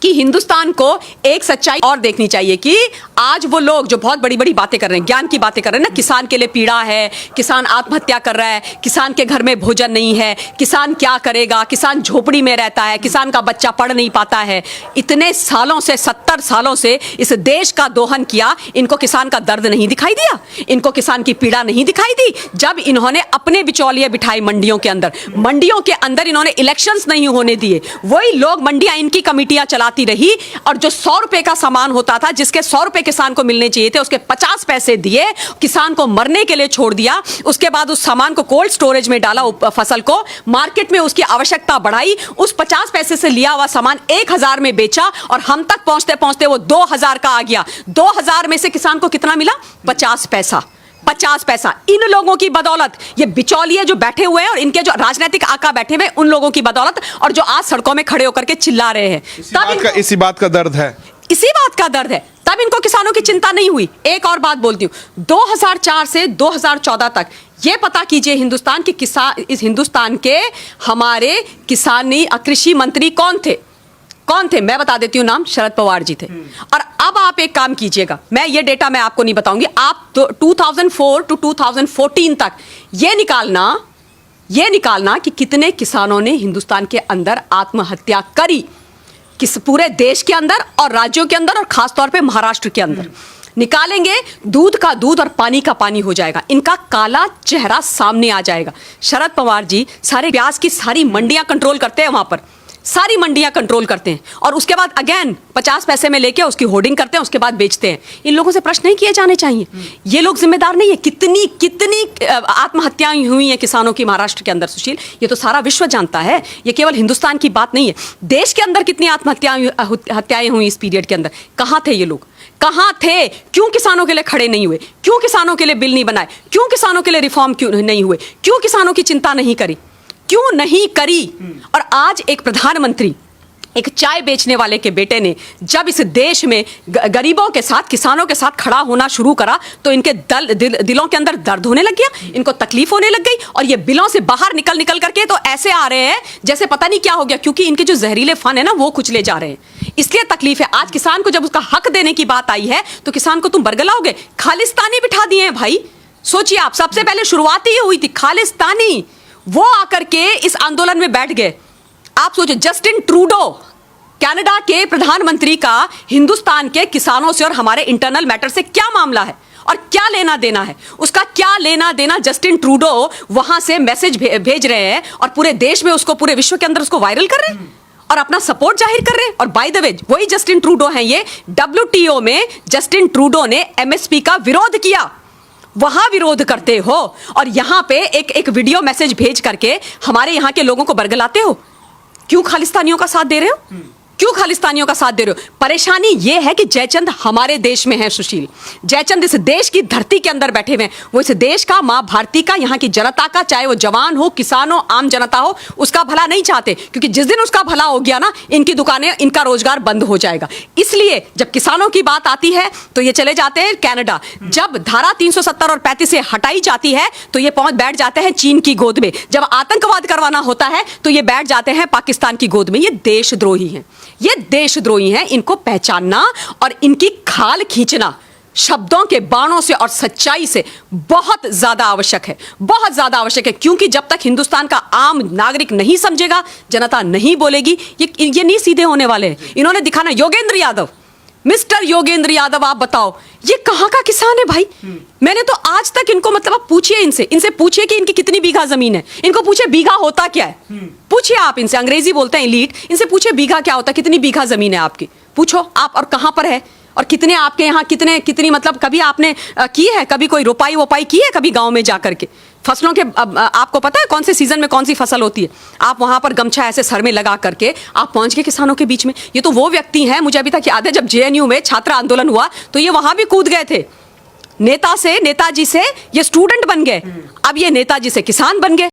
कि हिंदुस्तान को एक सच्चाई और देखनी चाहिए कि आज वो लोग जो बहुत बड़ी बड़ी बातें कर रहे हैं, ज्ञान की बातें कर रहे हैं ना, किसान के लिए पीड़ा है, किसान आत्महत्या कर रहा है, किसान के घर में भोजन नहीं है, किसान क्या करेगा, किसान झोपड़ी में रहता है, किसान का बच्चा पढ़ नहीं पाता है। इतने सालों से, 70 सालों से इस देश का दोहन किया, इनको किसान का दर्द नहीं दिखाई दिया, इनको किसान की पीड़ा नहीं दिखाई दी। जब इन्होंने अपने बिचौलिए बिठाए मंडियों के अंदर इन्होंने इलेक्शंस नहीं होने दिए, वही लोग मंडियां इनकी कमिटियां चलाती रही और जो 100 रुपए का सामान होता था, जिसके 100 रुपए किसान को मिलने चाहिए थे, उसके 50 पैसे दिए, किसान को मरने के लिए छोड़ दिया। उसके बाद उस सामान को कोल्ड स्टोरेज में डाला, फसल को मार्केट में उसकी आवश्यकता बढ़ाई, उस 50 पैसे से लिया हुआ सामान 1000 में बेचा और हम तक पहुंचते पहुंचते वो 2000 का आ गया। 2000 में से किसान को कितना मिला? 50 पैसा। 50 पैसा। इन लोगों की बदौलत, ये बिचौलिए जो बैठे हुए हैं और इनके जो राजनीतिक आका बैठे हुए, उन लोगों की बदौलत, और जो आज सड़कों में खड़े होकर के चिल्ला रहे हैं, इसी बात का दर्द है, इसी बात का दर्द है। तब इनको किसानों की चिंता नहीं हुई। एक और बात बोलती हूं, 2004 से 2014 तक ये पता कीजिए हिंदुस्तान के इस हिंदुस्तान के हमारे किसानी कृषि मंत्री कौन थे? मैं बता देती हूं नाम, शरद पवार जी थे। और अब आप एक काम कीजिएगा, मैं ये डेटा मैं आपको नहीं बताऊंगी, आप 2004 टू 2014 तक ये निकालना कि कितने किसानों ने हिंदुस्तान के अंदर आत्महत्या करी, किस पूरे देश के अंदर और राज्यों के अंदर और खासतौर पे महाराष्ट्र के अंदर। निकालेंगे, दूध का दूध और पानी का पानी हो जाएगा, इनका काला चेहरा सामने आ जाएगा। शरद पवार जी सारे प्याज की सारी मंडियां कंट्रोल करते हैं, वहां पर सारी मंडियां कंट्रोल करते हैं और उसके बाद अगेन 50 पैसे में लेके उसकी होर्डिंग करते हैं, उसके बाद बेचते हैं। इन लोगों से प्रश्न नहीं किए जाने चाहिए? ये लोग जिम्मेदार नहीं है? कितनी आत्महत्याएं हुई हैं किसानों की महाराष्ट्र के अंदर, सुशील, ये तो सारा विश्व जानता है, ये केवल हिंदुस्तान की बात नहीं है। देश के अंदर कितनी आत्महत्याएं हुई इस पीरियड के अंदर? कहां थे ये लोग? कहां थे? क्यों किसानों के लिए खड़े नहीं हुए? क्यों किसानों के लिए बिल नहीं बनाए? क्यों किसानों के लिए रिफॉर्म क्यों नहीं हुए? क्यों किसानों की चिंता नहीं करी? क्यों नहीं करी? और आज एक प्रधानमंत्री, एक चाय बेचने वाले के बेटे ने जब इस देश में गरीबों के साथ, किसानों के साथ खड़ा होना शुरू करा, तो इनके दिलों के अंदर दर्द होने लग गया, इनको तकलीफ होने लग गई, और ये बिलों से बाहर निकल करके तो ऐसे आ रहे हैं जैसे पता नहीं क्या हो गया, क्योंकि इनके जो जहरीले फन है ना, वो कुचले जा रहे हैं। इसलिए तकलीफ है। आज किसान को जब उसका हक देने की बात आई है, तो किसान को तुम बरगलाओगे? खालिस्तानी बिठा दिए हैं भाई। सोचिए आप, सबसे पहले शुरुआत ही हुई थी खालिस्तानी, वो आकर के इस आंदोलन में बैठ गए। आप सोचो, जस्टिन ट्रूडो, कनाडा के प्रधानमंत्री का हिंदुस्तान के किसानों से और हमारे इंटरनल मैटर से क्या मामला है और क्या लेना देना है? उसका क्या लेना देना? जस्टिन ट्रूडो वहां से मैसेज भेज रहे हैं और पूरे देश में उसको, पूरे विश्व के अंदर उसको वायरल कर रहे हैं और अपना सपोर्ट जाहिर कर रहे हैं। और बाय द वे, वही जस्टिन ट्रूडो हैं ये, WTO में जस्टिन ट्रूडो ने MSP का विरोध किया, वहां विरोध करते हो और यहां पे एक वीडियो मैसेज भेज करके हमारे यहां के लोगों को बरगलाते हो। क्यों खालिस्तानियों का साथ दे रहे हो? क्यों खालिस्तानियों का साथ दे रहे हो? परेशानी यह है कि जयचंद हमारे देश में है, सुशील। जयचंद इस देश की धरती के अंदर बैठे हुए हैं। वो इस देश का, मां भारती का, यहाँ की जनता का, चाहे वो जवान हो, किसान हो, आम जनता हो, उसका भला नहीं चाहते, क्योंकि जिस दिन उसका भला हो गया ना, इनकी दुकानें, इनका रोजगार बंद हो जाएगा। इसलिए जब किसानों की बात आती है तो ये चले जाते हैं कनाडा। जब धारा 370 और 35 से हटाई जाती है तो ये पहुंच बैठ जाते हैं चीन की गोद में। जब आतंकवाद करवाना होता है तो ये बैठ जाते हैं पाकिस्तान की गोद में। ये देशद्रोही हैं, ये देशद्रोही हैं। इनको पहचानना और इनकी खाल खींचना शब्दों के बाणों से और सच्चाई से बहुत ज्यादा आवश्यक है, बहुत ज्यादा आवश्यक है। क्योंकि जब तक हिंदुस्तान का आम नागरिक नहीं समझेगा, जनता नहीं बोलेगी, ये नहीं सीधे होने वाले हैं। इन्होंने दिखाना, योगेंद्र यादव, मिस्टर योगेंद्र यादव, आप बताओ ये कहां का किसान है भाई? मैंने तो आज तक इनको, मतलब आप पूछिए इनसे पूछिए कि इनकी कितनी बीघा जमीन है, इनको पूछिए बीघा होता क्या है, पूछिए आप इनसे, अंग्रेजी बोलते हैं एलीट, इनसे पूछिए बीघा क्या होता है, कितनी बीघा जमीन है आपकी, पूछो आप, और कहां पर है, और कितने आपके यहाँ कितनी मतलब कभी आपने की है, कभी कोई रोपाई वोपाई की है कभी गांव में जाकर के? फसलों के आपको पता है कौन से सीजन में कौन सी फसल होती है? आप वहां पर गमछा ऐसे सर में लगा करके आप पहुंच गए किसानों के बीच में। ये तो वो व्यक्ति हैं, मुझे अभी तक याद है जब JNU में छात्र आंदोलन हुआ तो ये वहां भी कूद गए थे। नेताजी से ये स्टूडेंट बन गए, अब ये नेताजी से किसान बन गए।